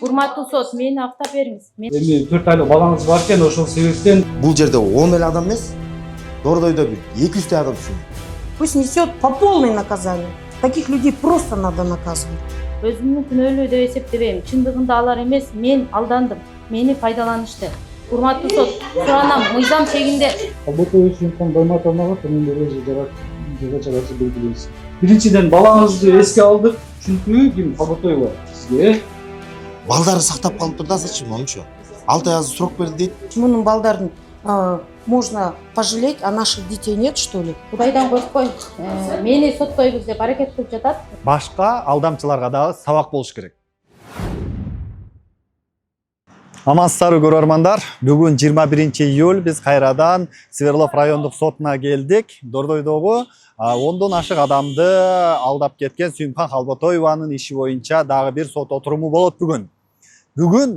Урматтуу сот, мени актап бериңиз. Эми 4 айлык балаңыз бар экен, ошол себептен Бул жерде 10 эле адам эмес, Дордойдо бир 200 адам түшүн. Пусть несет по полной наказание. Таких людей просто надо наказывать. Өзүмдүн күнөөлүү деп эсептебейм. Чындыгында алар эмес, мен алдандым. Мени пайдаланышты. Урматтуу сот, суранам, мыйзам чегинде. Албатоев Сүйүмкан Байматовнага төмөндөгү жаза чыгарышы белгилейбиз. Биринчиден балаңызды эске алдык, чүнкү ким Албатоева сизге Балдары сактап калыптыр да зачем ончо? 6 ай срок берди дейт. Мунун балдарын можно пожалеть, а наших детей нет, что ли? Кудайдан коркпой, мени соттойбуз деп аракет кылып жатат. Башка алдамчыларга дагы сабак болуш керек. Амансыздарбы көрөрмандар. Бүгүн 21 июль биз кайрадан Свердлов райондук сотуна келдик. Дордойдогу 10дон ашык адамды алдап кеткен Сүйүмкан Албатоеванын иши боюнча дагы бир сот отуруму болот бүгүн. Бүгүн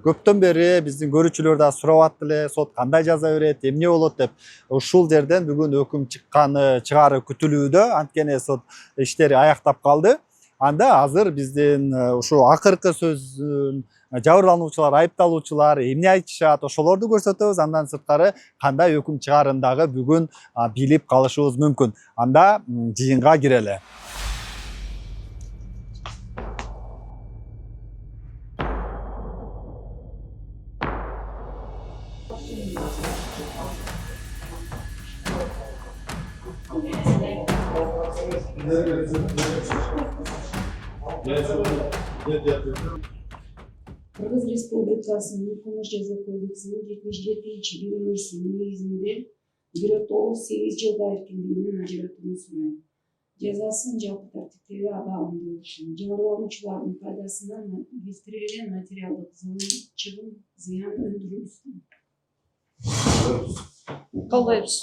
көптөн бери биздин көрүүчүлөр да сурап атты эле, сот кандай жаза берет, эмне болот деп. Ушул жерден бүгүн өкүм чыгаары күтүлүүдө, анткени сот иштери аяктап калды. Анда азыр биздин ушу акыркы сөзүн жабырлануучулар, айыпталуучулар эмне айтышат, ошолорду көрсөтөбүз. Андан сырткары кандай өкүм чыгаарын дагы бүгүн билип калышыбыз мүмкүн. Анда жыйынга кирели. Кыргыз Республикасынын Кылмыш жаза кодексинин 77-бөлүмүнүн негизинде 1-8 жылга эркиндигинен ажыратууну сурайт. Жазасын жалпы тартиптеги абагында өтүшүн, жабырлануучулардын пайдасына келтирилген материалдык чыгым зыян өндүрүлсүн. Колдойбуз.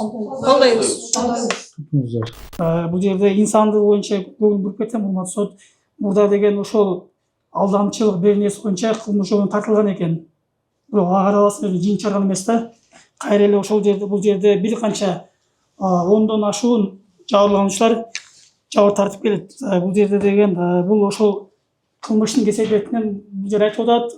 Бул жерде инсандык боюнча көңүл буруп кетсем, урматтуу сот, мурда деген ошол алдамчылык бир нерсе боюнча кылмыш жолуна тартылган экен. Бирок ага карабастан өзү жыйын чыгарган эмес да. Кайра эле ошол жерде бул жерде бир канча 10дон ашуун жабырлануучулар жабыр тартып келет. Бул жерде деген бул ошол кылмыштын кесепетинен бул жер айтып атат,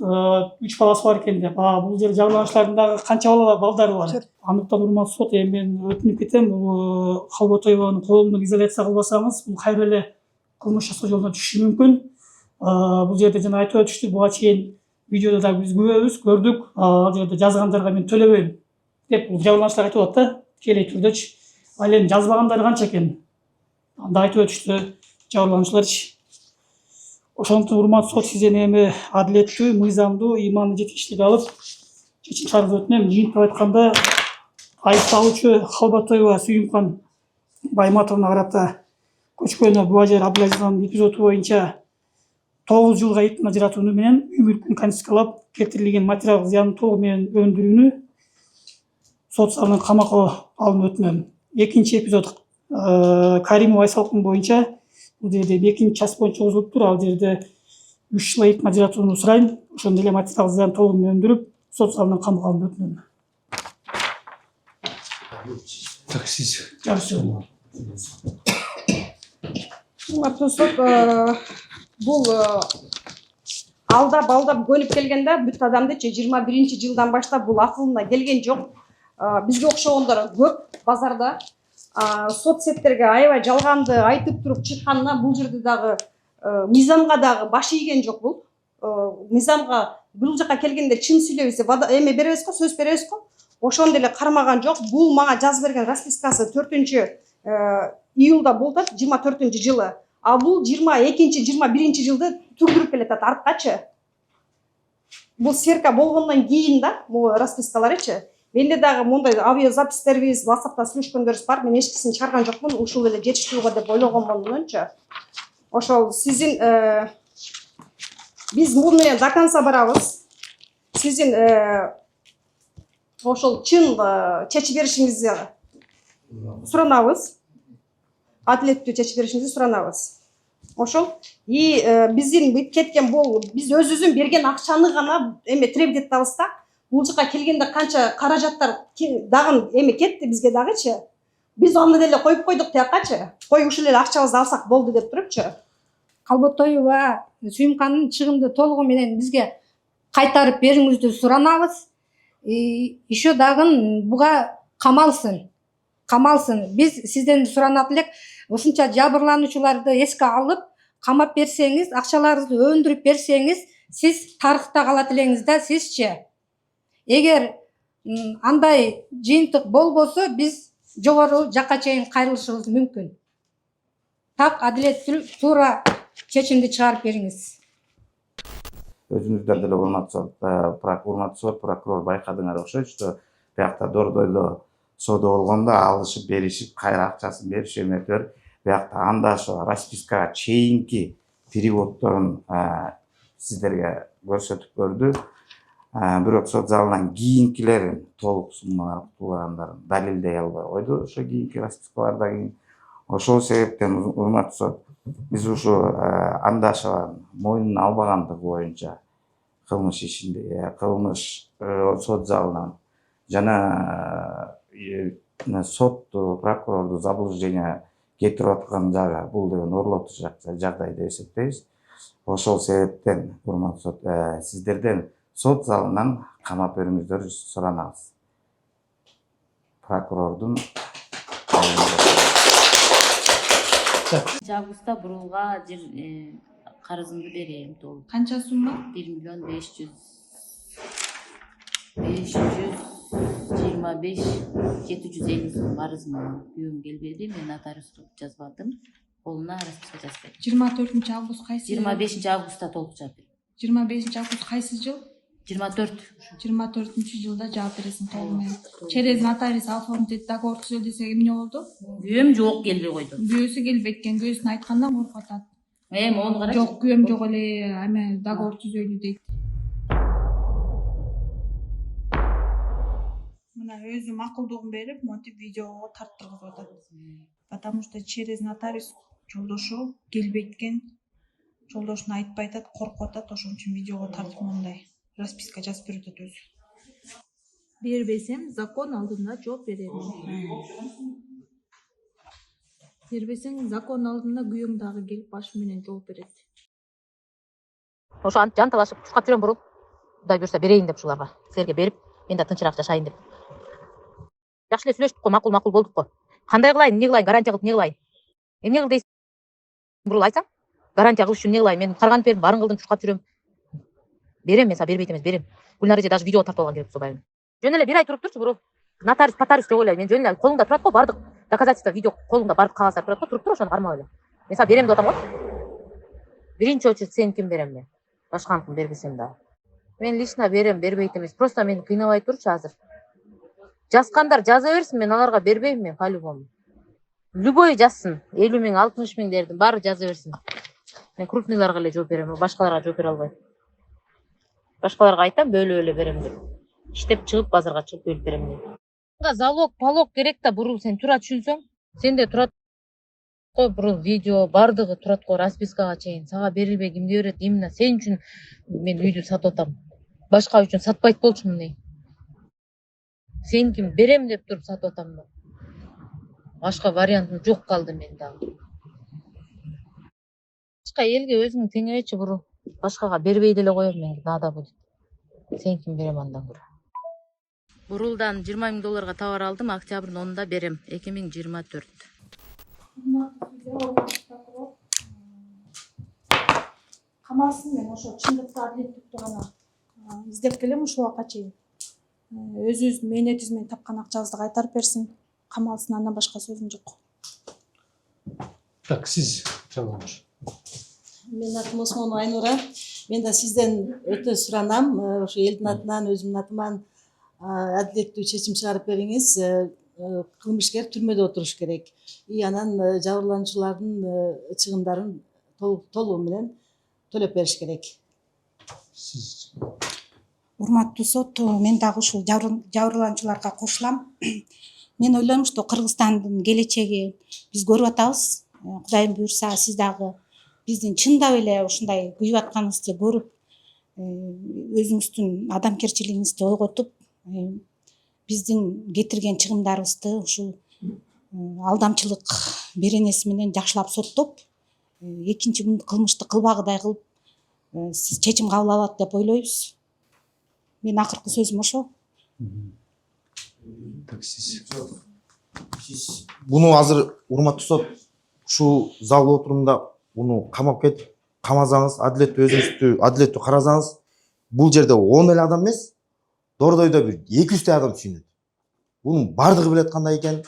3 баласы бар экен деп. Бул жер жабырлануучулардын дагы канча балдары бар. Андыктан урматтуу сот, эми мен өтүнүп кетем, бул Албатоеванын коомдук изоляция кылбасаңыз, бул кайра эле кылмыш жасоо жолуна түшүшү мүмкүн. Бул жерде жана айтып өтүштү, буга чейин видеодо да биз күбөбүз, көрдүк. Ал жерде жазгандарга мен төлөбөйм деп бул жабырлануучулар айтып атат да, тикелей түрдөчү. Ал эми жазбагандары канча экен? Анда айтып өтүштү жабырлануучуларчы. Ошондуктан урматтуу сот, сизден эми адилеттүү, мыйзамдуу, ыймандуу жетекчилик алып чечим чыгарып өтүнөм. Жыйынтык айтканда, айыпталуучу Албатоева Сүйүмкан Байматовна карата көчкөнү Буажер Абдулазизовдун эпизоду боюнча 9 жылга итин ажыратууну менен үй мүлкүн конфискалап, келтирилген материалдык зыяндын толугу менен өндүрүүнү сот залынан камакка алууну өтүнөм. Экинчи эпизод Каримова Айсалкын боюнча бул жерде 2 час боюнча узулуптур. Ал жерде 3 жылга итин ажыратууну сурайм. Ошондой эле материалдык зыяндын толугу менен өндүрүп, сот залынан камакка алууну өтүнөм. Урматтуу сот, бул алдап көнүп келгенде бүт адамдычы 21-жылдан баштап бул акылына келген жок. Бизге окшогондор көп базарда. Соцсеттерге аябай жалганды айтып туруп чыкканына бул жерде дагы мыйзамга дагы баш ийген жок бул. Мыйзамга бул жака келгенде чын сүйлөйбүз деп эме беребиз го, сөз беребиз го. Ошондой эле кармаган жок. Бул мага жазып берген распискасы 4-июлда болот, 24-жылы. А бул 22-21 түрдүрүп келатат арткачы. Бул сверка болгондон кийин да, бул распискаларычы. Менде дагы мондай авиазапистерибиз, WhatsApp'та сүйлөшкөндөрүбүз бар. Мен эчкисин чыгарган жокмун. Ушул эле жетиштүү го деп ойлогонмунчу. Ошол сиздин биз бул менен до конца барабыз. Сиздин ошол чын чечип беришиңизди суранабыз. Адилеттүү чечип беришиңизди суранабыз. Ошол биздин бүт кеткен бул биз өзүбүздүн берген акчаны гана эме требовать этебиз да. Бул жака келгенде канча каражаттар дагы эме кетти бизге дагычы. Биз аны деле коюп койдук тиякачы. Кой ушул эле акчабызды алсак болду деп турупчу. Калботоева Сүйүмканын чыгымды толугу менен бизге кайтарып бериңиздү суранабыз. Еще дагы буга камалсын. Биз сизден суранат элек, ушунча жабырлануучуларды эске алып, камап берсеңиз, акчаларыңызды өндүрүп берсеңиз, сиз тарыхта калат элеңиз да, сизчи. Эгер андай жыйынтык болбосо, биз жогору жакка чейин кайрылышыбыз мүмкүн. Так адилеттүү, туура чечимди чыгарып бериңиз. Өзүңүздөр деле урматтуу сот прокурор байкадыңар окшойт, что биякта Дордойдо соода болгондо алышып беришип, кайра акчасын бериш эметер. Биякта андашуу распискага чейинки переводдорун сиздерге көрсөтүп көрдү. Бирок сот залынан кийинкилерин толук суммалар кутулагандарын далилдей албай койду. Ошо кийинки распискалардан кийин. Ошол себептен урматтуу сот, биз ушу Андашеванын мойнуна албагандыгы боюнча кылмыш ишинде, кылмыш сот залынан жана сот прокурорду заблуждение кетирип аткан жагы бул деген орлотуу жагдай деп эсептейбиз. Ошол себептен урматтуу сот, сиздерден сот залынан камап берүүңүздөрдү суранабыз. Прокурордун Августта бурулга жер карызымды берейин толук. Канча сумма? 1 миллион 525 750 сом карызым бар. Күйөөм келбеди, мен нотариусту жазбадым. Колуна расписка жазбайт. 24 август кайсы? 25 августта толук жаап бердим. 25 август кайсы жыл? 24. 24-жылда жаап бересиң толугу менен. Через нотариус оформить договор түзөл десе эмне болду? Күйөөм жок келбей койду. Күйөөсү келбейт экен, күйөөсүн айткандан коркуп атат. Мону карачы. Жок, күйөөм жок эле, эме договор түзөлү дейт. Мына өзү макулдугун берип, монтип видеого тарттыргызып атат. Потому что через нотариус жолдошу келбейт экен. Жолдошуна айтпай атат, коркуп атат, ошон үчүн видеого тартып мындай расписка жазып берип атат өзү. Бербесем, закон алдында жооп берем. Бербесең, закон алдында күйөөң дагы келип башы менен жооп берет. Ошо антип жанталашып чуркап жүрөм бурул. Кудай буюрса берейин деп ушуларга. Силерге берип, мен да тынчыраак жашайын деп. Жакшы эле сүйлөштүк го, макул болдук го. Кандай кылайын, эмне кылайын, гарантия кылып эмне кылайын? Эмне кыл дейсиң? Бурул айтсаң, гарантия кылыш үчүн эмне кылайын? Мен карганып бердим, баарын кылдым, чуркап жүрөм. Берем, мен сага бербейт эмес, берем. Гүлнар эже даже видео тартып алган керек болсо байым. Жөн эле 1 ай туруп турчу бурул. Нотариус жок эле, мен жөн эле колуңда турат го, бардык доказательство, видео колуңда бардык кагаздар турат го, туруп тур, ошону кармап эле. Мен сага берем деп атам го. Биринчи очередь сеникин берем мен. Башканыкын бербесем да. Мен лично берем, бербейт эмес. Просто мени кыйнабай турчу азыр. Жазгандар жаза берсин, мен аларга бербейм мен по-любому. Любой жазсын, 50 000, 60 000 дердим, баары жаза берсин. Мен крупныйларга эле жооп берем, башкаларга жооп бере албайм. Башкаларга айтам, бөлүп берем деп. Иштеп чыгып, базарга чыгып бөлүп берем деп. Залог, полог керек да, бурул сен тура түшүнсөң, сенде турат го бурул видео бардыгы турат го, распискага чейин. Сага берилбей кимге берет? Именно сен үчүн мен үйдү сатып атам. Башка үчүн сатпайт болчумун не. Сен ким берем деп туруп сатып атам да. Башка вариантым жок калды мен дагы. Башка элге өзүң теңебечи бурул. Башкага бербей деле коем мен, надо будет. Сен ким берем андан көрө. Бурулдан $20 000 товар алдым, октябрдын 10-да берем, 2024. Камалсын, мен ошо чындыкты адилеттүүлүктү гана издеп келем ушул убакка чейин. Өзүбүздүн мээнетибиз менен тапкан акчабызды кайтарып берсин, камалсын, андан башка сөзүм жок. Так, сиз чалыңыз. Мен атым Осмонова Айнура. Мен да сизден өтө суранам, ошо элдин атынан, өзүмдүн атыман адилеттүү чечим чыгарып бериңиз. Кылмышкер түрмөдө отуруш керек. Анан жабырлануучулардын чыгымдарын толугу менен төлөп бериш керек. Сиз Урматтуу сот, мен дагы ушул жабырлануучуларга кошулам. Мен ойлойм, что Кыргызстандын келечеги биз көрүп атабыз. Кудайым буюрса, сиз дагы биздин чындап эле ушундай күйүп атканыбызды көрүп, өзүңүздүн адамгерчилигиңизди ойготуп, биздин кетирген чыгымдарыбызды ушул алдамчылык беренеси менен жакшылап соттоп, экинчи кылмышты кылбагыдай кылып сиз чечим кабыл алат деп ойлойбуз. Менин акыркы сөзүм ошол. Так сиз Сиз буну азыр урматтуу сот ушул залда отурумда буну камап кетип камасаңыз, адилеттүү карасаңыз, бул жерде 10 эле адам эмес, Дордойдо бир 200 адам сүйүнөт. Бунун бардыгы билет кандай экен.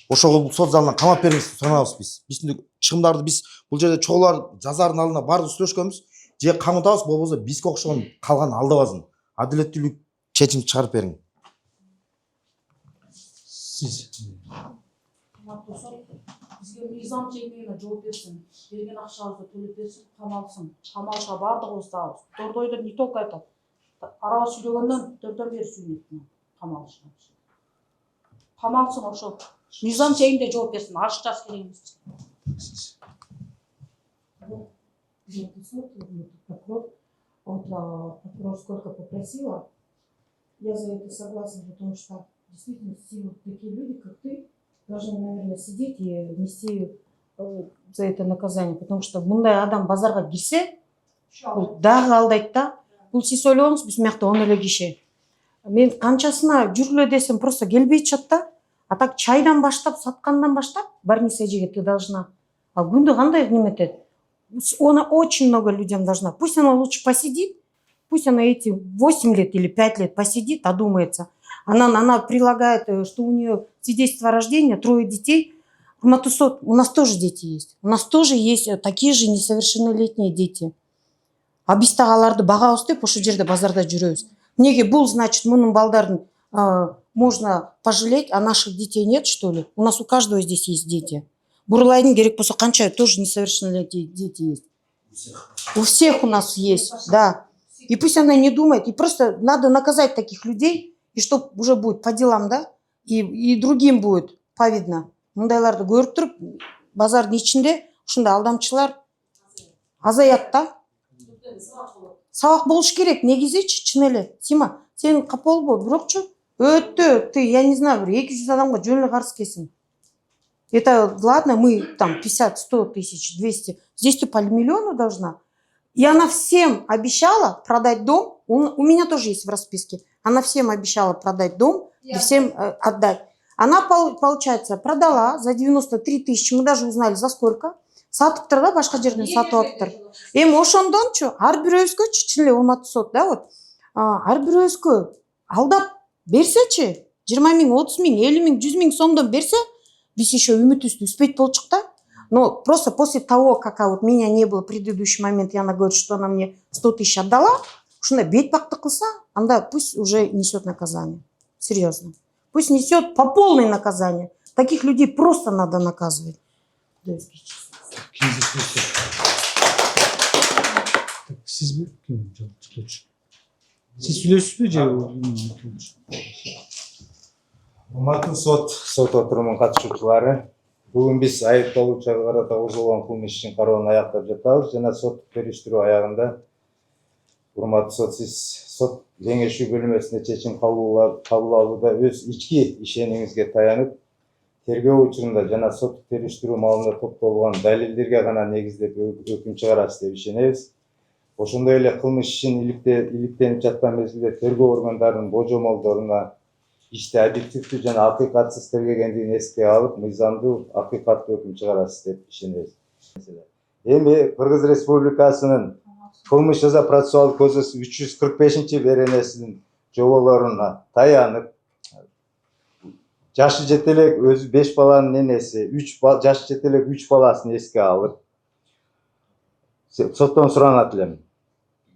Ошого бул сот залынан камап бериңиз деп суранабыз биз. Биздин чыгымдарды биз бул жерде чогулар жазардын алдына бардыгы сүйлөшкөнбүз. Же камытабыз, болбосо бизге окшогон калган алдабасын. Адилеттүүлүк чечим чыгарып бериң. сиз Бизге мыйзам чегине жооп берсин. Берген акчабызды төлөп берсин, камалсын. Камалышка бардыгыбыз дагыбыз. Дордойдо не только айтат. Араба сүйлөгөндөн төрдөн бери сүйүнөт камалышка. Камалсын ошол. Мыйзам чегинде жооп берсин. Ашыкчасы керек эмес. Вот прокурор сколько попросила, я за это согласна, потому что действительно все вот такие люди, как ты, должны, наверное, сидеть и нести за это наказание, потому что мындай адам базарга кирсе, бул дагы алдайт да. Бул сиз ойлоңуз, биз мыякта 10 эле киши. Мен канчасына жүргүлө десем просто келбей чат да. А так чайдан баштап, саткандан баштап, больница жеге ты должна. А күндө кандай неметет? Она очень много людям должна. Пусть она лучше посидит, пусть она эти 8 лет или 5 лет посидит, одумается. Она прилагает, что у нее свидетельство о рождении, 3 детей. Матусот, у нас тоже дети есть. У нас тоже есть такие же несовершеннолетние дети. А биз тагаларды бага устеп ошол жерде базарда жүрөбүз. Неге бул, значит, мунун балдарын можно пожалеть, а наших детей нет, что ли? У нас у каждого здесь есть дети. Бурлайдын керек болсо канча тоже несовершеннолетние дети есть. У всех у нас есть, да. И пусть она не думает. И просто надо наказать таких людей, и чтоб уже будет по делам, да, и другим будет повидно. Мындайларды көрүп туруп, базардын ичинде ушундай алдамчылар азаят да. Сабак болуш керек, негизичи, чын эле. Сима, сен капа болбо, бирокчу өтө, ты, я не знаю, 200 адамга жөн эле каршы келсиң. Это ладно, мы там 50, 100 тысяч, 200. Здесь ты по миллиону должна. И она всем обещала продать дом. У меня тоже есть в расписке. Она всем обещала продать дом и всем отдать. Она, получается, продала за 93 тысячи. Мы даже узнали, за сколько. Сатыптыр да, башка жерден сатып алыптыр. Эми ошондончу ар бирөөбүзгөчү чын эле урматтуу сот да, вот. Ар бирөөбүзгө алдап берсечи, 20 миң, 30 миң, 50 миң, 100 миң сомдон берсе, біз еще үмітіміз успеть болчук да. Но просто после того, как вот меня не было в предыдущий момент, и она говорит, что она мне 100 тысяч отдала, ушундай бетбакты кылса, анда пусть уже несет наказание. Серьезно. Пусть несет по полной наказание. Таких людей просто надо наказывать. Сиз ким жалтырчу? Сиз сүйлөшүппү же? Урматтуу сот отурумунун катышуучулары, бүгүн биз айыпталуучуга карата козголгон кылмыш ишин кароонун аяктап жатабыз жана соттук териштирүү аягында урматтуу сот, сиз сот кеңешүү бөлмөсүндө чечим кабыл алууда өз ички ишенимиңизге таянып, тергөө учурунда жана соттук териштирүү маалында топтолгон далилдерге гана негиздеп өкүм чыгарасыз деп ишенебиз. Ошондой эле кылмыш ишин иликтенип жаткан мезгилде тергөө органдарынын божомолдоруна ишти объективдүү жана акыйкатсыз тергегендигин эске алып, мыйзамдуу акыйкаттуу өкүм чыгарасыз деп ишенебиз. Эми Кыргыз Республикасынын кылмыш жаза процессуалдык кодексинин 345-беренесинин жоболоруна таянып, жашы жете элек өзү 5 баланын энеси, жашы жете элек 3 баласын эске алып, соттон суранат элем.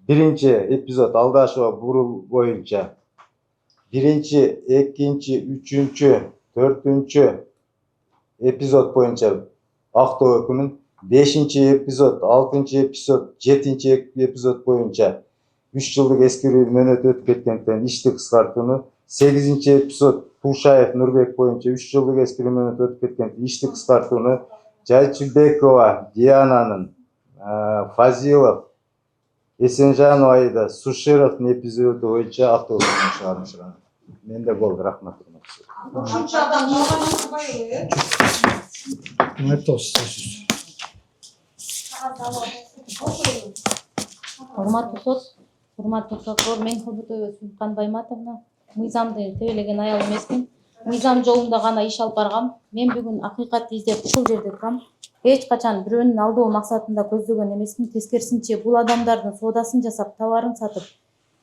Биринчи эпизод алдашуу бурул боюнча 1-ci, 2-ci, 3-cü, 4-cü epizod boyunca aktoo hükümün 5-ci epizod, 6-cı epizod, 7-ci epizod boyunca 3 yıllık eskiri mönöt ötüp ketkenlikten işti kıskartını, 8-ci epizod Pulşayev Nurbek boyunca 3 yıllık eskiri mönöt ötüp ketkenlikten işti kıskartını, Cayçilbekova, Diana'nın, Fazilov, Esenjanoğlu'da Suşerov'un epizodu boyunca aktoo hükümünü çağırmışlar. Men de boldu, rahmat. Ушунча адам жолгонун кылбайбы? Айыпталуучу Урматтуу сот, урматтуу прокурор, мен Кобутоева Сүйүмкан Байматовна, мыйзамды тебелеген аял эмесмин. Мыйзам жолунда гана иш алып баргам. Мен бүгүн акыйкатты издеп ушул жерде турам. Эч качан бирөөнүн алдоо максатында көздөгөн эмесмин. Тескерисинче бул адамдардын соодасын жасап, товарын сатып,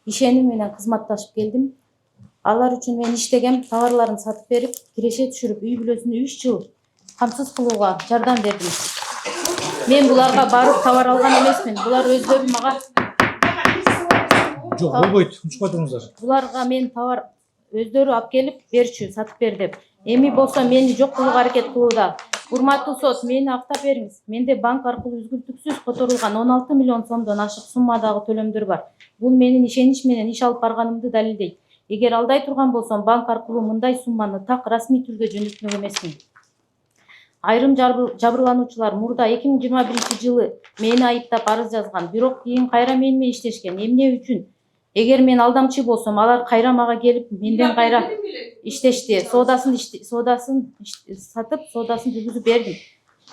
ишеним менен кызматташып келдим. Алар үчүн мен иштегем, товарларын сатып берип, киреше түшүрүп, үй бүлөсүн 3 жыл камсыз кылууга жардам бердим. Мен буларга барып товар алган эмесмин. Булар өздөрү мага Жок, болбойт. Унчукпай туруңуздар. буларга мен товар өздөрү алып келип берчү, сатып бер деп. Эми болсо мени жок кылууга аракет кылууда. Урматтуу сот, мени актап бериңиз. Менде банк аркылуу үзгүлтүксүз которулган 16 миллион сомдон ашык суммадагы төлөмдөр бар. Бул менин ишенич менен иш алып барганымды далилдейт. Эгер алдай турган болсом, банк аркылуу мындай сумманы так расмий түрдө жөнөтмөк эмесмин. Айрым жабырлануучулар мурда 2021-жылы мени айыптап арыз жазган, бирок кийин кайра менен иштешкен. Эмне үчүн? Эгер мен алдамчы болсом, алар кайра мага келип, менден кайра иштешти. Соодасын сатып, соодасын жүргүзүп бердим.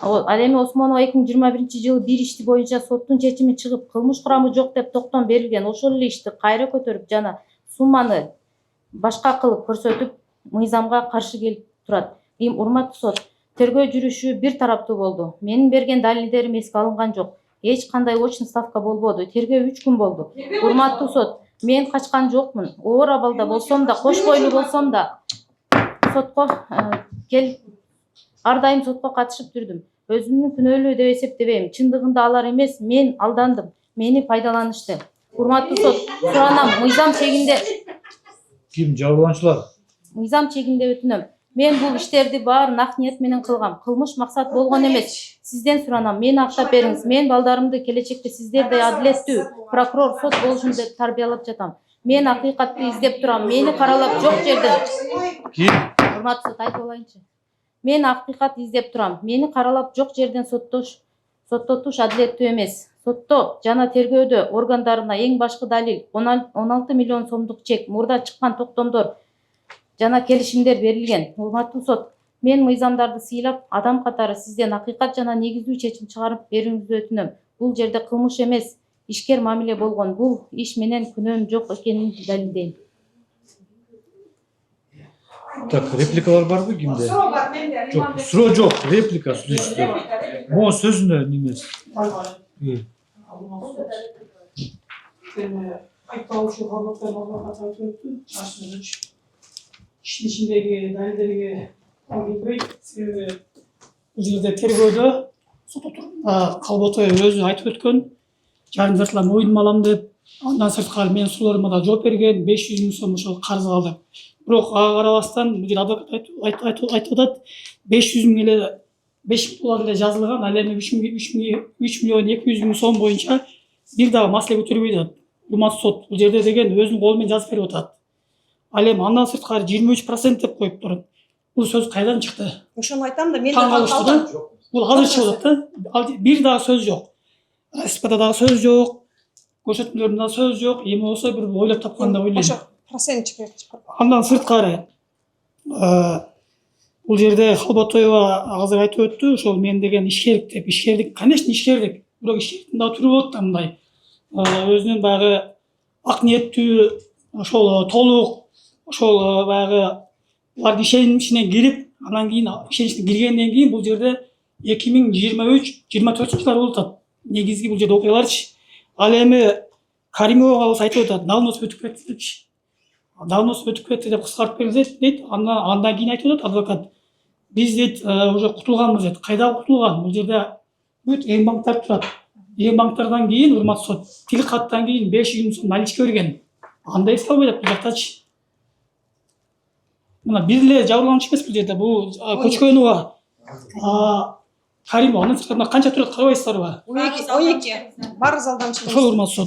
Ал эми Осмонова 2021-жылы бир ишти боюнча соттун чечими чыгып, кылмыш курамы жок деп токтом берилген. Ошол эле ишти кайра көтөрүп жана сумманы башка кылып көрсөтүп, мыйзамга каршы келип турат. Урматтуу сот, тергөө жүрүшү бир тараптуу болду. Менин берген далилдерим эске алынган жок. Эч кандай очный ставка болбоду. Тергөө 3 күн болду. Урматтуу сот, мен качкан жокмун. Оор абалда болсом да, кош бойлуу болсом да, сотко келип, ар дайым сотко катышып жүрдүм. Өзүмдүн күнөөлүү деп эсептебейм. Чындыгында алар эмес, мен алдандым. Мени пайдаланышты. Урматтуу сот, суранам, мыйзам чегинде Ким жабырлануучулар? мыйзам чегинде өтүнөм. Мен бул иштерди баарын ак ниет менен кылгам. Кылмыш максат болгон эмес. Сизден суранам, мени актап бериңиз. Мен балдарымды келечекте сиздердей адилеттүү прокурор, сот болушун деп тарбиялап жатам. Мен акыйкатты издеп турам. Мени каралап жок жерден. Ким? Урматтуу сот, айтып алайынчы. Мен акыйкат издеп турам. Мени каралап жок жерден соттотуш адилеттүү эмес. Сотто жана тергөөдө органдарына эң башкы далил 16 миллион сомдук чек, мурда чыккан токтомдор жана келишимдер берилген. Урматтуу сот, мен мыйзамдарды сыйлап, адам катары сизден акыйкат жана негиздүү чечим чыгарып берүүңүздү өтүнөм. Бул жерде кылмыш эмес, ишкер мамиле болгон. Бул иш менен күнөөм жок экенин далилдейм. Так, репликалар барбы кимде? Суроо бар менде. Жок, суроо жок, реплика сүйлөшүптүр. Могу сөзүнө неме? Айыпталуучу Кобутоев адвокат айтып өттү. Иштин ичиндеги далилдерге келбейт. Себеби бул жерде тергөөдө сот отурумда Кобутоев өзү айтып өткөн, жарым жартылай мойнума алам деп, андан сырткары менин суроолорума да жооп берген, 500 000 сом ошол карыз алды. Бирок ага карабастан бул адвокат айтып атат, 500 000 эле 5 доллар эле жазылган, ал эми 3 миллион 200 000 сом боюнча бир дагы маселе көтөрбөйт атат. Урматтуу сот, бул жерде деген өзүнүн колу менен жазып берип атат. Ал эми андан сырткары 23% деп коюп турат. Бул сөз кайдан чыкты? Ошону айтам да, мен Таң калыштуу да. Бул азыр чыгып атат да. Бир дагы сөз жок. СПда дагы сөз жок. Көрсөтмөлөрдө дагы сөз жок. Эми болсо бир ойлоп тапкан деп ойлойм. Ошо процент чыгып. Андан сырткары бул жерде Кобутоева азыр айтып өттү, ошол мен деген ишкердик деп. Ишкердик, конечно, ишкердик. Бирок ишкердиктин дагы түрү болот да мындай. Өзүнүн баягы ак ниеттүү, ошол толук, ошол баягы булардын ишеничине кирип, анан кийин ишеничине киргенден кийин бул жерде 2023-24 жылдар болуп атат. Негизги бул жерде окуяларчы. Ал эми Каримова болсо айтып атат, давно өтүп кетти депчи. Давно өтүп кетти деп кыскартып берилет дейт. Андан кийин айтып атат адвокат. Биз дейт уже кутулганбыз дейт. Кайда кутулган? Бул жерде бүт эң банктар турат. Эң банктардан кийин урматтуу сот, тил каттан кийин 500 000 сом наличка берген. Андай эске албай атат бул жактачы. Мына бир эле жабырлануучу эмес бул жерде. Бул Көчкөнова, Каримова, анын сырткары канча турат карабайсыздарбы? 12 барыз алдамчылык. Ошол урматтуу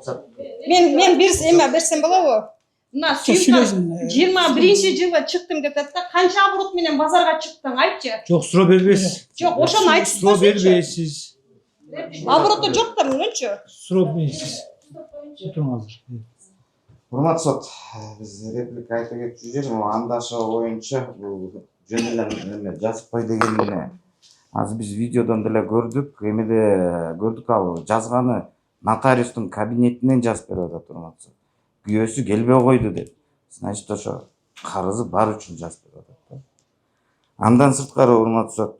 сот. Мен бир эме берсем болобу? Мына Сүйүмкан 21-жылы чыктым деп атат да, канча оборот менен базарга чыктың, айтчы. Жок, суроо бербейсиз. Жок, ошону айтып Суроо бербейсиз. оборотто жок да мүнчү. Суроо бербейсиз. Туруң азыр. Урматтуу сот, биз реплика айта кетчү жер, андашы боюнча бул жөн эле эме жазып кой дегенине Азыр биз видеодон деле көрдүк, эмеде көрдүк, ал жазганы нотариустун кабинетинен жазып берип атат урматтуу сот. Күйөөсү келбей койду деп. Значит, ошо карызы бар үчүн жазып берип атат да. Андан сырткары урматтуу сот,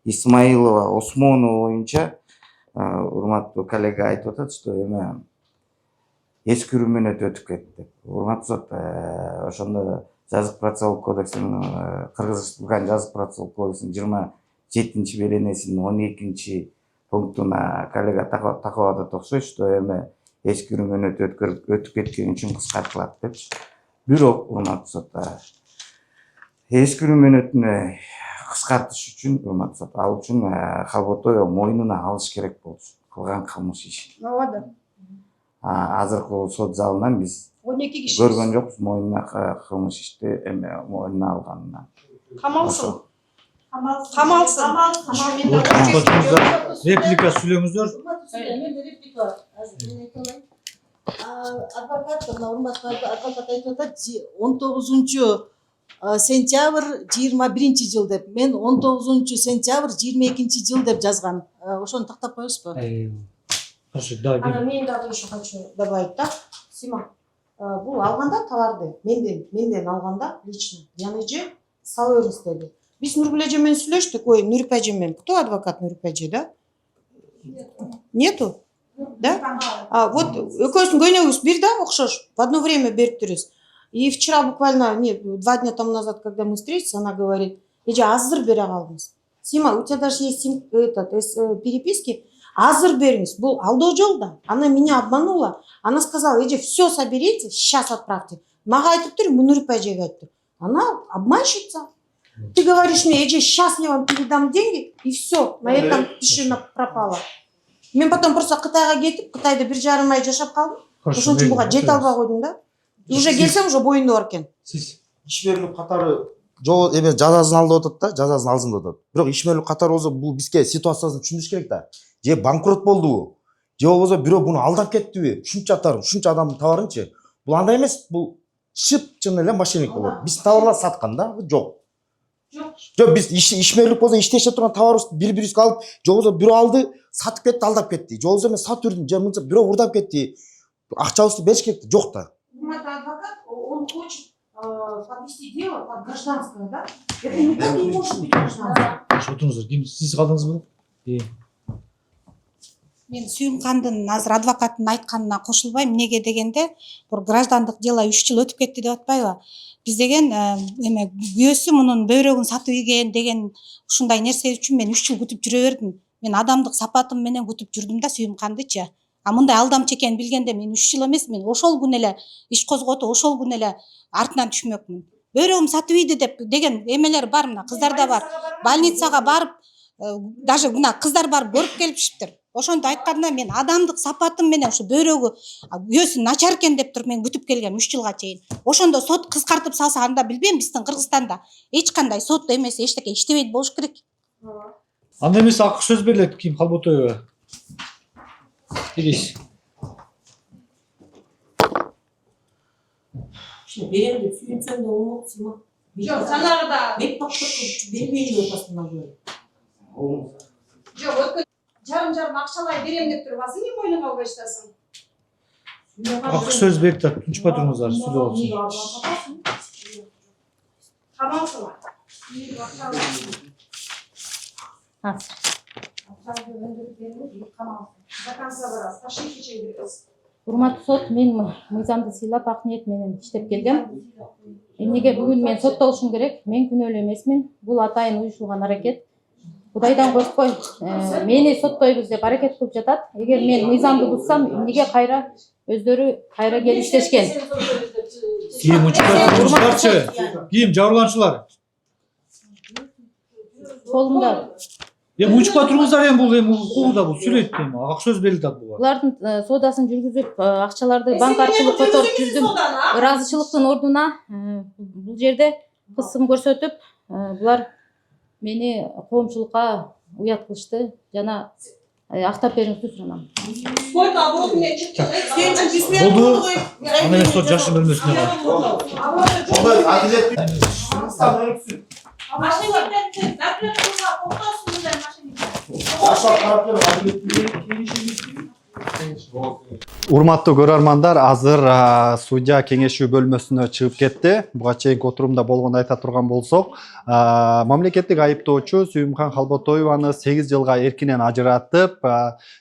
Исмаилова Осмонова боюнча урматтуу коллега айтып атат, что эме эскирүү мөөнөтү өтүп кетти деп. Урматтуу сот, ошондо жазык процессуалдык кодексинин Кыргызстан жазык процессуалдык кодексинин 27-чи беренесинин 12-чи пунктуна коллега такап атат окшойт, что эме эскирүү мөөнөтү өтүп кеткен үчүн кыскартылат депчи. Бирок урматтуу сот, эскирүү мөөнөтүнө кыскартыш үчүн урматтуу сот, ал үчүн Халботоева мойнуна алыш керек болчу кылган кылмыш ишин. Ооба. Азыркы сот залынан биз 12 киши көргөн жокпуз мойнуна кылмыш ишти эме мойнуна алганына. Камалсын. Реплика сүйлөңүздөр. Менде реплика бар. Азыр мен айта алайын. Адвокат, мына урматтуу адвокат айтып атат, 19 сентябрь 21 жыл деп. Мен 19 сентябрь 22 жыл деп жазган. Ошону тактап коесузбу? Хорошо, да. Мен дагы еще хочу добавить, да? Сима, бул алганда товарды менден алганда лично яны же салып бериңиздерди. Биз Нургүл эже менен сүйлөштүк, Нурипа эже менен. Кто адвокат Нурипа эже, да? Нету? Да? Вот экөөсүнүн көйнөгүбүз бир да, окшош. В одно время бериптирбиз. И вчера буквально, 2 дня тому назад, когда мы встретились, она говорит, эже азыр бере калдыңыз. Сима, у тебя даже есть переписки, азыр бериңиз. Бул алдоо жол да. Она меня обманула. Она сказала, эже все соберите, сейчас отправьте. Мага айтып тур, Нурипа эжеге айтып тур. Она обманщица. Ты говоришь мне, эже, сейчас я вам передам деньги, и все, на этом тишина пропала. Мен потом просто Кытайга кетип, Кытайда 1,5 ай жашап калдым. Ошон үчүн буга жете албай койдум да. Уже келсем, уже боюнда бар экен. Сиз ишмерлик катары жол эме жазасын алды деп атат да, жазасын алсын деп атат. Бирок ишмерлик катары болсо бул бизге ситуациясын түшүнүш керек да. Же банкрот болдубу? Же болбосо бирөө буну алдап кеттиби? Ушунча адамдын товарынчы. Бул андай эмес, бул чын эле мошенник болот. Биз товарлар саткан да, жок. Жок, биз ишмерлик болсо иштешип турган товарыбызды бири-бирибизге алып, же болбосо бирөө алды, сатып кетти, алдап кетти. Же болбосо мен сатып үрдүм, же мынча бирөө урдап кетти. Акчабызды бериш керек да, жок да. Адвокат, он хочет подвести дело под гражданское, да? Это никак не может быть гражданское. Отуруңуздар, сиз калдыңызбы? Мен Сүйүмкандын азыр адвокаттын айтканына кошулбайм. Эмнеге дегенде, бул граждандык дело 3 жыл өтүп кетти деп атпайбы? Биз деген эме күйөөсү мунун бөйрөгүн сатып ийген деген ушундай нерсе үчүн мен 3 жыл күтүп жүрө бердим. Мен адамдык сапатым менен күтүп жүрдүм да Сүйүмкандычы. А мындай алдамчы экенин билгенде мен 3 жыл эмес, мен ошол күнү эле иш козготуп, ошол күнү эле артынан түшмөкмүн. Бөйрөгүм сатып ийди деп деген эмелер бар, мына кыздарда бар. Больницага барып, даже мына кыздар барып көрүп келишиптир. Ошонтип айтканда мен адамдык сапатым менен ушу бөйрөгү күйөөсү начар экен деп туруп мен күтүп келгем 3 жылга чейин. Ошондо сот кыскартып салса, анда билбейм, биздин Кыргызстанда эч кандай сот эмес, эчтеке иштебейт болуш керек. Анда эмес, акы сөз берилет ким Халботоева. Келиш. Берем деп сүйүнсөм да болмок, Сима. Жок, жанагыда Бет бактык бербейли ортасына коюп. жок, жарым акчалай берем деп туруп, азыр эмне мойнуңа албай жатасың? Акы сөз берип атат, тынчпай туруңуздар, сүйлөп алсын. Камалсың. Урматтуу сот, мен мыйзамды сыйлап ак ниет менен иштеп келгем. Эмнеге бүгүн мен соттолушум керек? Мен күнөөлүү эмесмин. Бул атайын уюшулган аракет. Кудайдан коркпой, мени соттойбуз деп аракет кылып жатат. Эгер мен мыйзамды бузсам, эмнеге кайра өздөрү кайра келип иштешкен? Ким учурдарчы? Ким жабырлануучулар? Колумда. Учпай туруңуздар, бул укугу бул сүйлөйт дейм. Ак сөз берилди буга. Булардын соодасын жүргүзүп, акчаларды банк аркылуу которуп жүрдүм. Ыраазычылыктын ордуна бул жерде кысым көрсөтүп, булар мени коомчулукка уят кылышты жана актап бериңизди суранам. Сколько оборот менен чыкты? Болду. Аны сот жашын бөлмөсүнө калды. Машинистер запретуга токтосун мындай машинистер. Аша карап туруп адилеттүү Урматтуу көрөрмандар, азыр судья кеңешүү бөлмөсүнө чыгып кетти. Буга чейинки отурумда болгону айта турган болсок, мамлекеттик айыптоочу Сүйүмкан Халботоеваны 8 жылга эркинен ажыратып,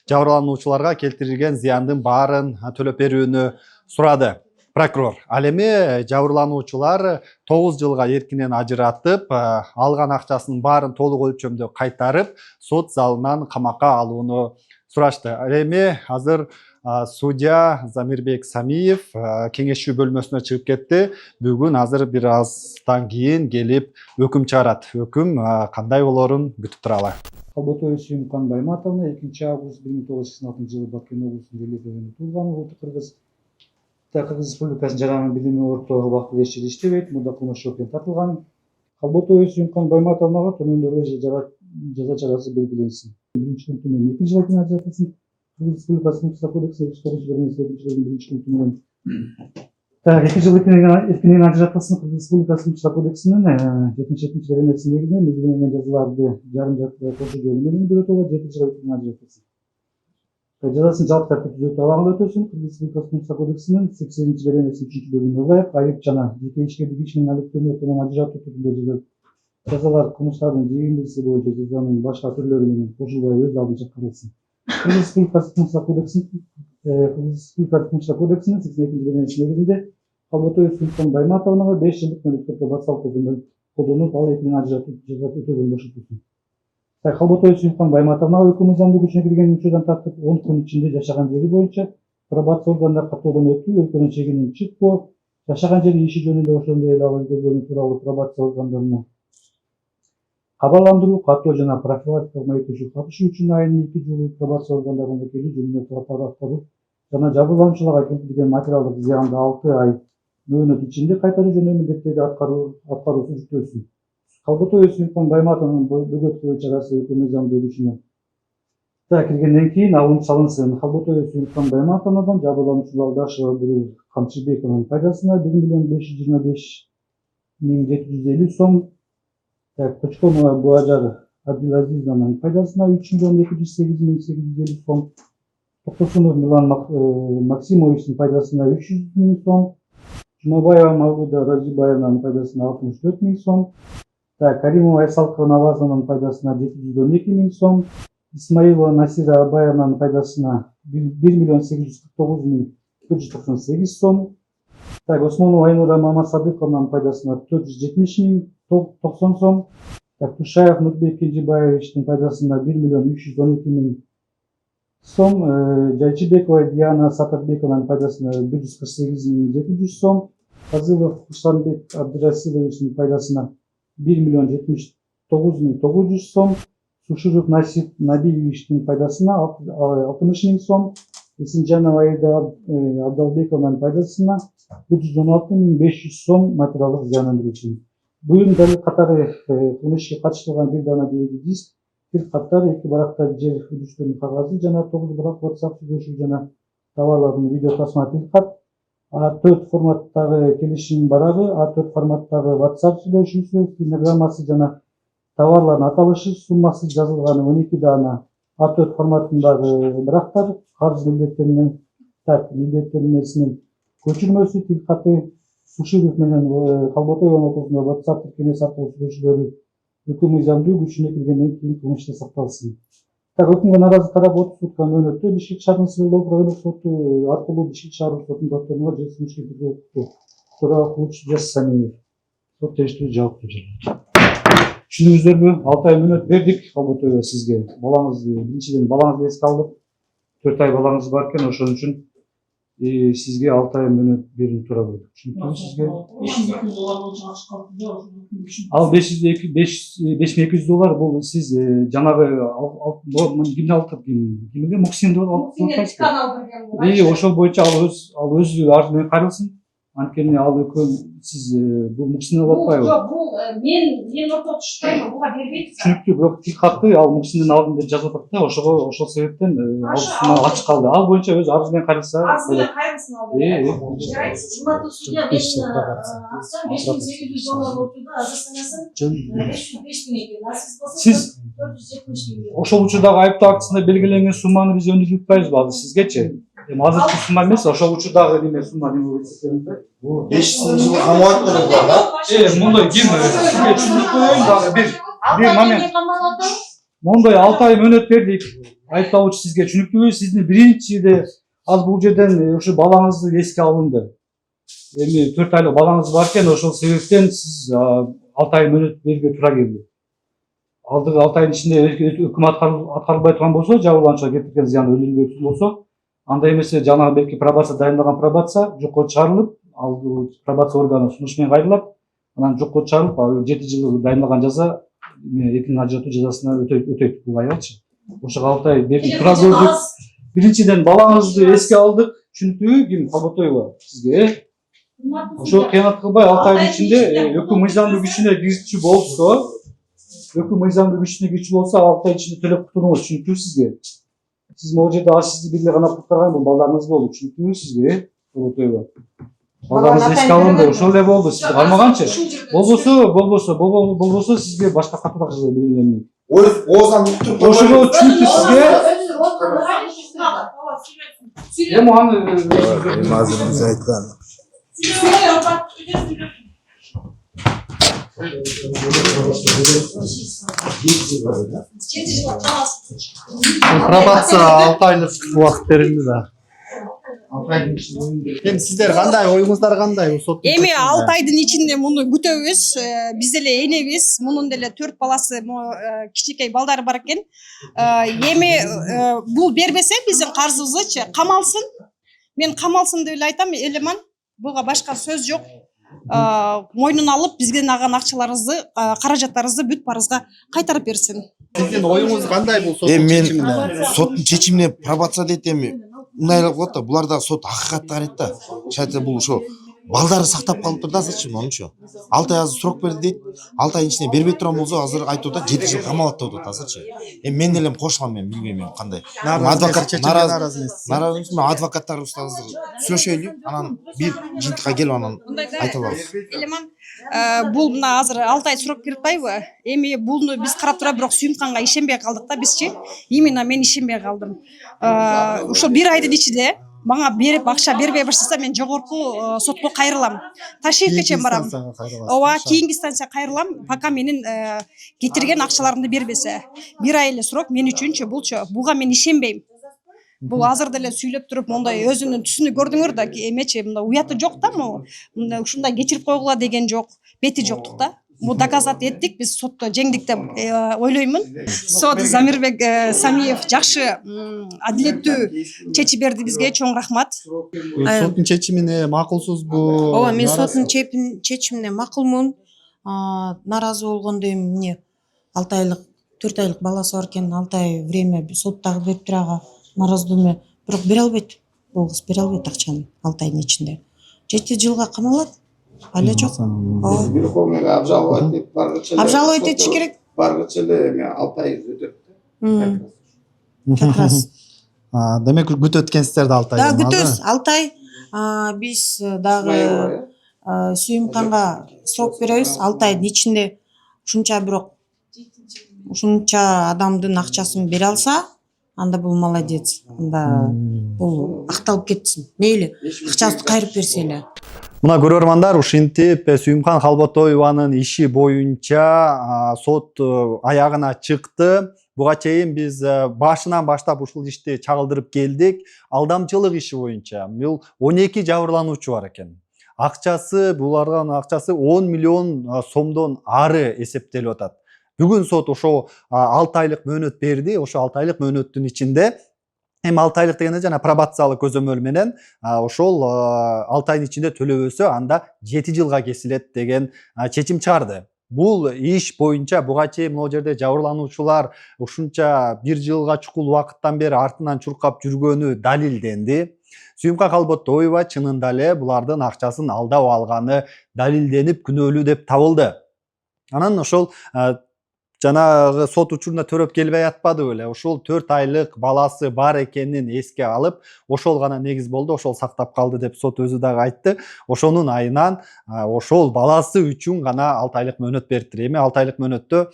жабырлануучуларга келтирилген зыяндын баарын төлөп берүүнү сурады прокурор. Ал эми жабырлануучулар 9 жылга эркинен ажыратып, алган акчасынын баарын толук өлчөмдө кайтарып, сот залынан камакка алууну сурашты. Ал эми азыр судья Замирбек Самиев кеңешүү бөлмөсүнө чыгып кетти. Бүгүн азыр бир аздан кийин келип өкүм чыгарат. Өкүм кандай болорун күтүп туралы. Халботоева Сүйүмкан Байматовна 2 август 1986 жылы Бакин облусунун Делебегинде туулган. Кыргыз Республикасынын Жаран билими орто убактылуу иш жерде иштебейт. Мурда кылмыш жоопкен тартылган. Халботоева Сүйүмкан Байматовнага төмөндөгү жаза чарасы белгиленсин. 1-2 жыл эркинен ажыратылсын. Кыргыз Республикасынын Кылмыш кодекси 2 пункту менен 2 жыл эркинен ажыратылсын. Кыргыз Республикасынын Кылмыш кодексинин 7-ci беренеси негизинен белгиленген жазаларды жарым кошуу жолу менен бирөтөгө 7 жылга эркинен ажыратылсын. Жазасын жалпы тартип түзөтүү абагында өтөсүн. Кыргыз Республикасынын Кылмыш кодексинин 80-ci беренеси 3-cü бөлүгүнө ылайык айып жана жеке ишкердик ишинин алектенүүнөн ажыратуу түрүндө жазалар кылмыштардын жыйындысы боюнча жазанын башка түрлөрү менен кошулбай өз алдынча каралсын. Кыргыз Республикасынын Кылмыш кодексинин 82-ci беренеси негизинде Халботоева Сүйүмкан Байматовнага 5 жылдык мөөнөткө пробациялык көзөмөл колдонуп, ал эркинен ажыратуу жазасы өтөдөн бошотулсын. Халботоева Сүйүмкан Байматовнага өкүм мыйзамдуу күчүнө кирген учурдан тартып 10 күн ичинде жашаган жери боюнча пробация органдарына каттоодон өтүү, өлкөнүн чегинен чыкпоо, жашаган жери иши жөнүндө ошондой эле ал өзгөргөнү тууралуу пробация органдарына кабарландыруу, каттоо жана профилактикалык маектешүүгө катышуу үчүн айына 2 жолу пробация органдарына келүү жөнүндө талаптарды аткаруу жана жабырлануучуларга келтирилген материалдык зыянды 6 ай мөөнөт ичинде кайтаруу жөнүндө милдеттерди аткаруусу жүктөлсүн. Халботоева Сүйүмкан Байматовнун бөгөт коюу чарасы өкүм мыйзамдуу күчүнө киргенден кийин алынып салынсын. Халботоева Сүйүмкан Байматовнадан жабырлануучу Алдашева Бурул Камчыбекованын пайдасына 1.525.750 сом, Кочконова Буажар Абдилазизованын пайдасына 3.208.850 сом, Токтосунов Милан Максимовичтин пайдасына 300.000 сом, Жумабаева Мавлуда Разибаевнанын пайдасына 64.000 сом, Каримова Айсалкова Навазованын пайдасына 712.000 сом, Исмаилова Насира Абаевнанын пайдасына 1.849.498 сом, Осмонова Айнура Мамасадыковнанын пайдасына 470.090 сом, Тушаев Нурбек Кенжебаевичтин пайдасына 1.312.000 сом, Жайчыбекова Диана Сатарбекованын пайдасына 148.700 сом, Казылов Куштанбек Абдырасиловичтин пайдасына 1.079.900 сом, Сушуров Насип Набиевичтин пайдасына 60.000 сом, Эсинжанова Аида Абдалбековнанын пайдасына 116.500 сом материалдык зыян үчүн. Буюм дал катары кылмышка катыштырылган бир дана DVD диск, бир катар 2 баракта жер үлүштөрүнүн кагазы жана 9 барак WhatsApp сүйлөшүү жана товарлардын видео тасма тилкат, A4 форматтагы келишим барагы, A4 форматтагы WhatsApp сүйлөшүүсү, стенограммасы жана товарлардын аталышы, суммасы жазылган 12 дана A4 форматындагы барактар, карыз милдеттеринен көчүрмөсү, тилкаты, Сушуров менен Халботоеванын ортосунда WhatsApp тиркемеси аркылуу сүйлөшүүлөрү өкүм мыйзамдуу күчүнө киргенден кийин кылмышта сакталсын. Өкүмгө наразы тарап 30 сутка мөөнөттө Бишкек шаарынын Свердлов райондук соту аркылуу Бишкек шаардык сотунун датторуна жесимишке Туракулович Самиев сот териштирүү жауаптуу жарыялады. Түшүндүңүздөрбү? 6 ай мөөнөт бердик Халботоева сизге. Балаңызды биринчиден балаңызды эске алдык. 4 ай балаңыз бар экен, ошон үчүн сизге 6 ай мөөнөт берүүнү туура көрдүк. Түшүнүктүүбү сизге? $5.200 болчу акча калды. Ал $5.200 бул сиз жанагы кимди алып кимге Муксинди алып ошол боюнча ал өз арызы менен кайрылсын. Анткени ал экөө сиз бул МУКСИНден алып атпайбы? Жок, бул мен ортого түшпөймүн, буга бербейт. Түшүнүктүү, бирок тил катты ал МУКСИНден алдым деп жазып атат да, ошол себептен ачык калды. Ал боюнча өзү арыз менен кайрылса Арыз менен кайрылсын ал. урматтуу судья, мен акчам $5800 болчу да, азыр санасам 500.000 экен. А сиз болсо Сиз 470.000. ошол учурдагы айыптоо актысында белгиленген сумманы биз өндүрүп атпайбызбы азыр сизгечи? Эми азыркы сумма эмес, ошол учурдагы неме сумма неме болуп атпайбы? Бул 500 жыл камалат делет бар да. Мындай ким сизге түшүндүрүп коеюн дагы бир момент. Мондай 6 ай мөөнөт бердик. Айыпталуучу сизге түшүнүктүүбү? Сиздин биринчиде аз бул жерден ушу балаңызды эске алынды. Эми 4 айлык балаңыз бар экен, ошол себептен сиз 6 ай мөөнөт берүүгө туура келди. Алдыгы 6 айдын ичинде өкүм аткарылбай турган болсо, жабырлануучуга кетирген зыян өндүрүлбөй болсо, андай эмесе жанагы белки пробация дайындаган пробация жокко чыгарылып, ал пробация органы сунуш менен кайрылат, анан жокко чыгарылып, 7 жылдык дайындалган жаза эркинден ажыратуу жазасына өтөйт бул аялчы. Ошого 6 ай берип тура көрдүк. Биринчиден балаңызды эске алдык, түшүнүктүүбү? Ким Калботоева сизге? Ошого кыянат кылбай 6 айдын ичинде өкүм мыйзамдуу күчүнө кирчү болсо, өкүм мыйзамдуу күчүнө кирчү болсо, 6 ай ичинде төлөп кутулуңуз, түшүнүктүүбү сизге? Сиз могу жерде аз сизди бир эле гана куткарган, бул балдарыңыз болду, түшүнүктүүбү сизге? Калботоева. Балдарыңыз эске алынды, ошол эле болду, сизди кармаганчы? Болбосо сизге башка катуураак жаза белгиленмек. Оозан уктуруп Ошого түшүнүктүү сизге? Эми аны азыр биз айткан. Пробация 6 айлык убакыт берилди да. Эми сиздер кандай, оюңуздар кандай? Эми 6 айдын ичинде муну күтөбүз. Биз деле энебиз, мунун деле 4 баласы, кичинекей балдары бар экен. Эми бул бербесе биздин карзыбызчы камалсын. Мен камалсын деп эле айтам, элеман. Буга башка сөз жок. Мойнуна алып, бизден алган акчаларыбызды, каражаттарыбызды бүт парызга кайтарып берсин. Сиздин оюңуз кандай бул соттун Мен чечимине? соттун чечимине пробация дейт, эми мындай болот да, буларда сот акыйкатты карайт да. Шайта бул ошо балдары сактап калыптыр да азырчы, мончу. 6 ай азыр срок берди дейт. 6 айдын ичинде бербей турган болсо, азыр айтууда 7 жыл камалат деп атат азырчы. Эми мен деле кошулам, мен билбейм кандай. Адвокат наразы, адвокаттарыбыз азыр сүйлөшөлү, анан бир жыйынтыкка келип анан айта алабыз. Элеман бул мына азыр 6 ай срок берип атпайбы? Эми булну биз карап тура, бирок Сүйүмканга ишенбей калдык да бизчи. Именно мен ишенбей калдым. Ошол 1 айдын ичинде мага берип акча бербей баштаса, мен жогорку сотко кайрылам. Ташкентке чейин барам. Ооба, кийинки станция кайрылам, пока менин кетирген акчаларымды бербесе. 1 ай эле срок мен үчүнчү булчу. Буга мен ишенбейм. Бул азыр деле сүйлөп туруп, мондай өзүнүн түсүнү көрдүңөр да, эмечи, мындай уяты жок да, мындай ушундай кечирип койгула деген жок, бети жоктук да. Бу доказат эттик, биз сотто жеңдик деп ойлоймун. Сот Замирбек Самиев жакшы адилеттүү чечим берди бизге, чоң рахмат. Соттун чечимине макулсузбу? Ооба, мен соттун чечимине макулмун. Наразы болгондо эми эмне 6 айлык, 4 айлык баласы бар экен, 6 ай время соттагы берип турага наразы. Бирок бере албайт. Бул кыз бере албайт акчаны 6 айдын ичинде. 7 жылга камалат. Ала жок. Верховныйга обжаловать деп баргычы эле. Обжаловать этиш керек. Баргычы эле эми 6 ай өтөт. Как раз. Демек күтөт экенсиздер да 6 ай. Да, күтөбүз 6 ай. Биз дагы Сүйүмканга срок беребиз 6 айдын ичинде. Ушунча адамдын акчасын бере алса, анда бул молодец. Анда бул акталып кетсин. Мейли, акчасын кайрып берсе эле. Мына көрөрмандар, ушинтип Сүйүмкан Калботоеванын иши боюнча сот аягына чыкты. Буга чейин биз башынан баштап ушул ишти чагылдырып келдик. Алдамчылык иши боюнча бул 12 жабырлануучу бар экен. Булардын акчасы 10 миллион сомдон ары эсептелип атат. Бүгүн сот ошо 6 айлык мөөнөт берди. Ошо 6 айлык мөөнөттүн ичинде эми 6 айлык дегенде жана пробациялык көзөмөл менен ошол 6 айдын ичинде төлөбөсө анда 7 жылга кесилет деген чечим чыгарды. бул иш боюнча буга чейин могу жерде жабырлануучулар ушунча 1 жылга чукул убакыттан бери артынан чуркап жүргөнү далилденди. Сүйүмкан Калботоева чынында эле булардын акчасын алдап алганы далилденип күнөөлүү деп табылды. Анан ошол жанагы сот учуруна төрөп келбей атпады беле. Ошол 4 айлык баласы бар экенин эске алып, ошол гана негиз болду, ошол сактап калды деп сот өзү дагы айтты. Ошонун айынан ошол баласы үчүн гана 6 айлык мөөнөт бериптир. Эми 6 айлык мөөнөттө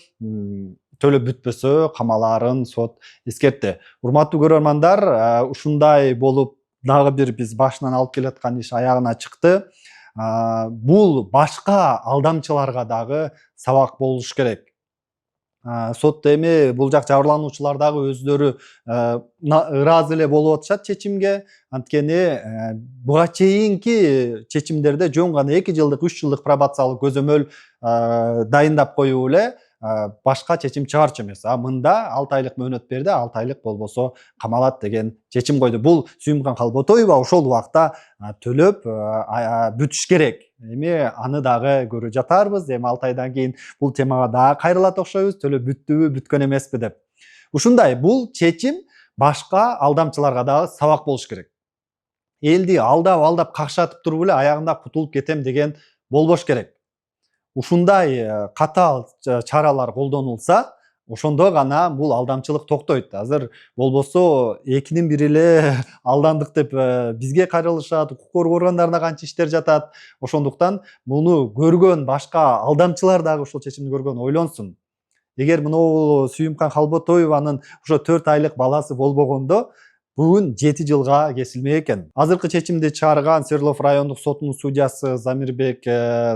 төлөп бүтпөсө камалаарын сот эскертти. Урматтуу көрөрмандар, ушундай болуп дагы бир биз башынан алып келаткан иш аягына чыкты. Бул башка алдамчыларга дагы сабак болуш керек. Сот эми бул жак жабырлануучулар дагы өздөрү ыраазы эле болуп атышат чечимге. Анткени буга чейинки чечимдерде жөн гана 2 жылдык, 3 жылдык пробациялык көзөмөл дайындап коюу эле башка чечим чыгарчу эмес. Мында 6 айлык мөөнөт берди, 6 айлык болбосо камалат деген чечим койду. Бул Сүйүмкан Калботоева ошол убакта төлөп бүтүш керек. Эми аны дагы көрүп жатарбыз. Эми 6 айдан кийин бул темага дагы кайрылат окшойбуз. Төлөп бүттүбү, бүткөн эмеспи деп. Ушундай бул чечим башка алдамчыларга дагы сабак болуш керек. Элди алдап какшатып туруп эле аягында кутулуп кетем деген болбош керек. Ушундай катаал чаралар колдонулса, ошондо гана бул алдамчылык токтойт. Азыр болбосо экинин бири эле алдандык деп бизге кайрылышат, укук коргоо органдарына канча иштер жатат. Ошондуктан муну көргөн башка алдамчылар дагы ушул чечимди көргөн ойлонсун. Эгер мынау Сүйүмкан Калботоеванын ошо 4 айлык баласы болбогондо, бүгүн 7 жылга кесилмек экен. Азыркы чечимди чыгарган Свердлов райондук сотунун судьясы Замирбек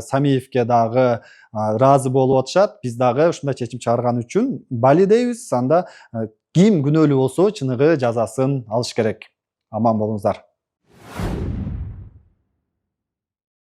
Самиевке дагы ыраазы болуп атышат. Биз дагы ушундай чечим чыгарган үчүн бали дейбиз. Анда ким күнөөлүү болсо чыныгы жазасын алыш керек. Аман болуңуздар.